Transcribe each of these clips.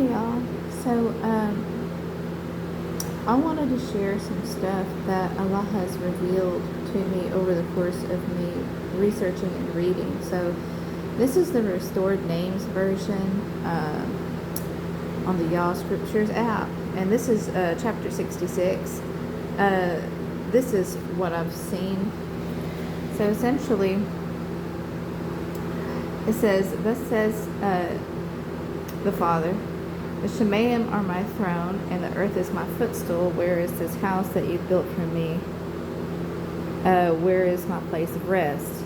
Hey y'all. So I wanted to share some stuff that Allah has revealed to me over the course of me researching and reading. So this is the Restored Names version on the Yah Scriptures app, and this is chapter 66. This is what I've seen. So essentially, it says, thus says the Father, the Shemayim are my throne, and the earth is my footstool. Where is this house that you built for me? Where is my place of rest?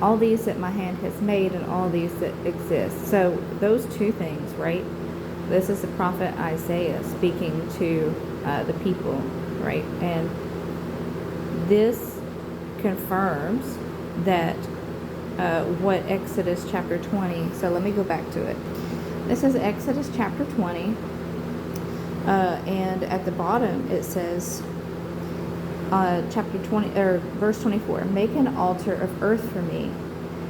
All these that my hand has made, and all these that exist. So those two things, right? This is the prophet Isaiah speaking to the people, right? And this confirms that what Exodus chapter 20, so let me go back to it. This is Exodus chapter 20, and at the bottom it says, chapter 20, or verse 24, make an altar of earth for me,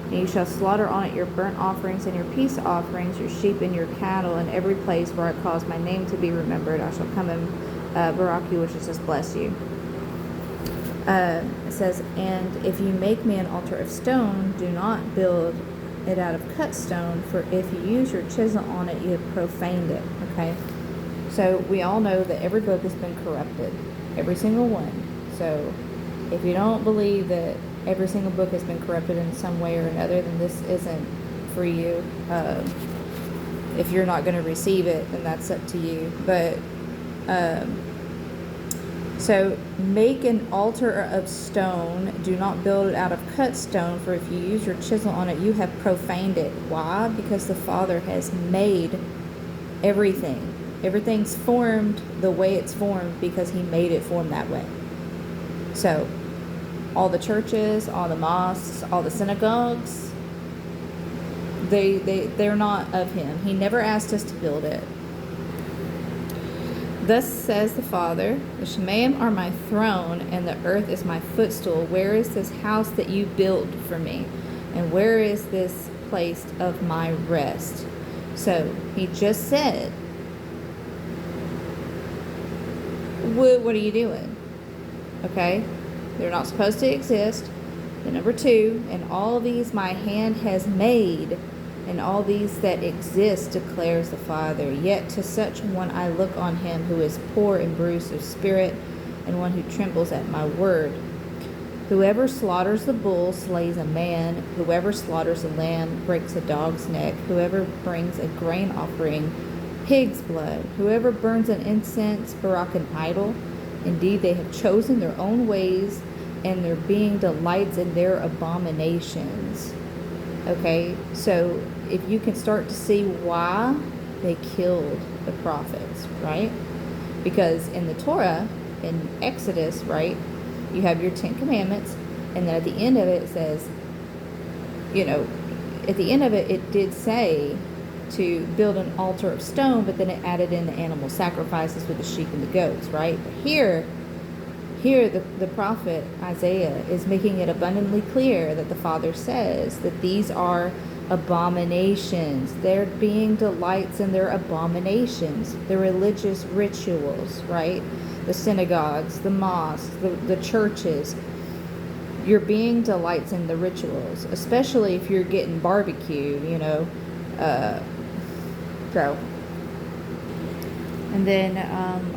and you shall slaughter on it your burnt offerings and your peace offerings, your sheep and your cattle, in every place where I cause my name to be remembered. I shall come and barak you, which is just bless you. It says, and if you make me an altar of stone, do not build it out of cut stone, for if you use your chisel on it, you have profaned it. Okay, so we all know that every book has been corrupted, every single one. So if you don't believe that every single book has been corrupted in some way or another, then this isn't for you. If you're not going to receive it, then that's up to you. But so make an altar of stone, do not build it out of cut stone, for if you use your chisel on it, you have profaned it. Why? Because the Father has made everything. Everything's formed the way it's formed because He made it form that way. So all the churches, all the mosques, all the synagogues, they're not of Him. He never asked us to build it. Thus says the Father, the Shemayim are my throne, and the earth is my footstool. Where is this house that you built for me? And where is this place of my rest? So He just said, what are you doing? Okay, they're not supposed to exist. And number two, and all these my hand has made, and all these that exist, declares the Father. Yet to such one I look on him who is poor and bruised of spirit, and one who trembles at my word. Whoever slaughters the bull slays a man. Whoever slaughters a lamb breaks a dog's neck. Whoever brings a grain offering, pig's blood. Whoever burns an incense, barak an idol. Indeed, they have chosen their own ways, and their being delights in their abominations. Okay, so if you can start to see why they killed the prophets, right? Because in the Torah, in Exodus, right, you have your 10 commandments, and then at the end of it, it says, at the end of it, it did say to build an altar of stone, but then it added in the animal sacrifices with the sheep and the goats, right? But here the prophet Isaiah is making it abundantly clear that the Father says that these are abominations. Their being delights in their abominations, the religious rituals, right? The synagogues, the mosques, the churches. Your being delights in the rituals, especially if you're getting barbecue, so. And then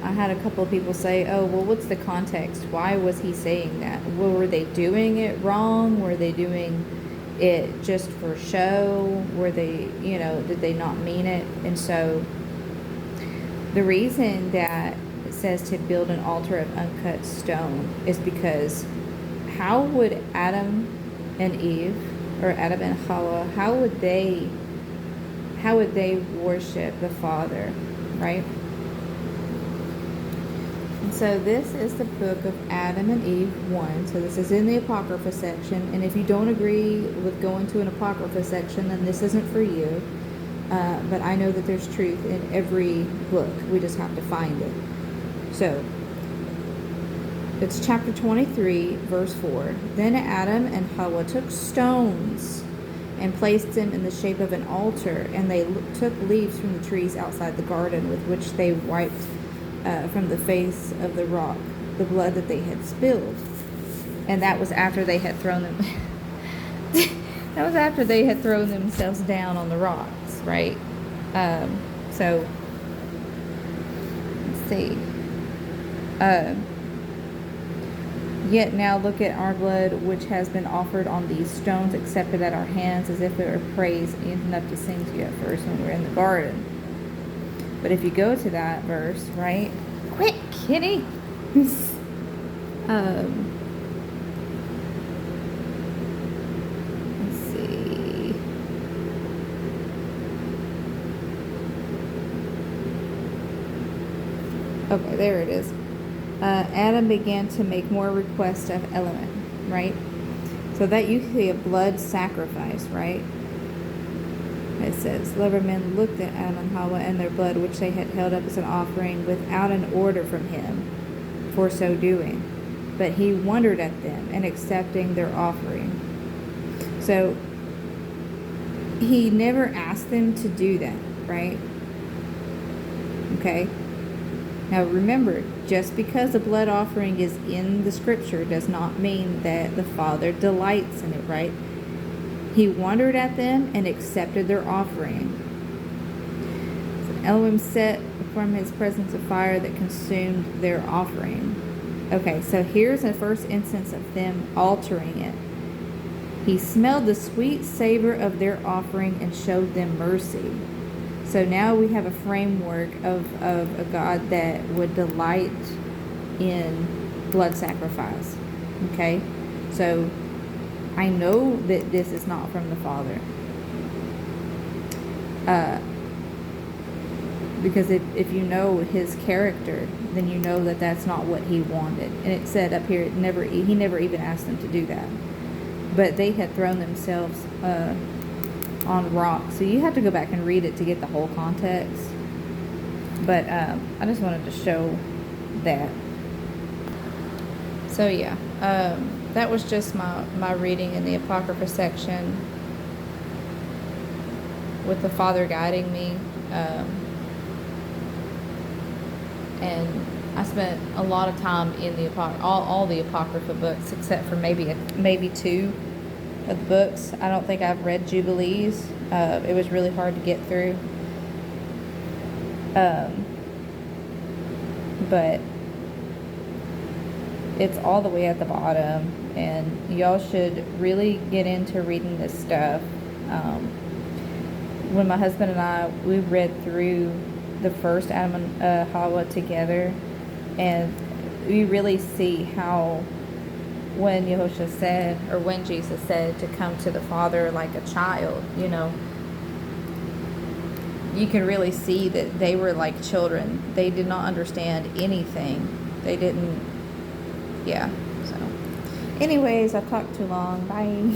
I had a couple of people say, oh, well, what's the context? Why was he saying that? Well, were they doing it wrong? Were they doing it just for show? Were they, did they not mean it? And so the reason that it says to build an altar of uncut stone is because how would Adam and Eve, or Adam and Hawa, how would they worship the Father, right? And so this is the book of Adam and Eve 1. So this is in the Apocrypha section. And if you don't agree with going to an Apocrypha section, then this isn't for you. But I know that there's truth in every book. We just have to find it. So it's chapter 23, verse 4. Then Adam and Hawa took stones and placed them in the shape of an altar. And they took leaves from the trees outside the garden, with which they wiped from the face of the rock the blood that they had spilled. And that was after they had thrown them. That was after they had thrown themselves down on the rocks, right? So let's see. Yet now look at our blood, which has been offered on these stones, accepted at our hands, as if it were praise, enough to sing to you at first when we were in the garden. But if you go to that verse, right? Quick, kitty. Let's see. Okay, there it is. Adam began to make more requests of element, right? So that you see a blood sacrifice, right? It says, Leverman looked at Adam and Hawa and their blood, which they had held up as an offering, without an order from him for so doing. But he wondered at them and accepting their offering. So he never asked them to do that, right? Okay? Now remember, just because a blood offering is in the scripture does not mean that the Father delights in it, right? He wondered at them and accepted their offering. So Elohim set from his presence a fire that consumed their offering. Okay, so here's the first instance of them altering it. He smelled the sweet savor of their offering and showed them mercy. So now we have a framework of a God that would delight in blood sacrifice. Okay? So I know that this is not from the Father. Because if you know his character, then you know that that's not what he wanted. And it said up here, he never even asked them to do that. But they had thrown themselves on rocks. So you have to go back and read it to get the whole context. But I just wanted to show that. So yeah, that was just my reading in the Apocrypha section with the Father guiding me. And I spent a lot of time in the all the Apocrypha books, except for maybe two of the books. I don't think I've read Jubilees. It was really hard to get through. But it's all the way at the bottom, and y'all should really get into reading this stuff. When my husband and we read through the first Adam and Hawa together, and we really see how when Yehoshua said, or when Jesus said to come to the Father like a child, you can really see that they were like children. They did not understand anything. They didn't, yeah. So anyways, I've talked too long. Bye.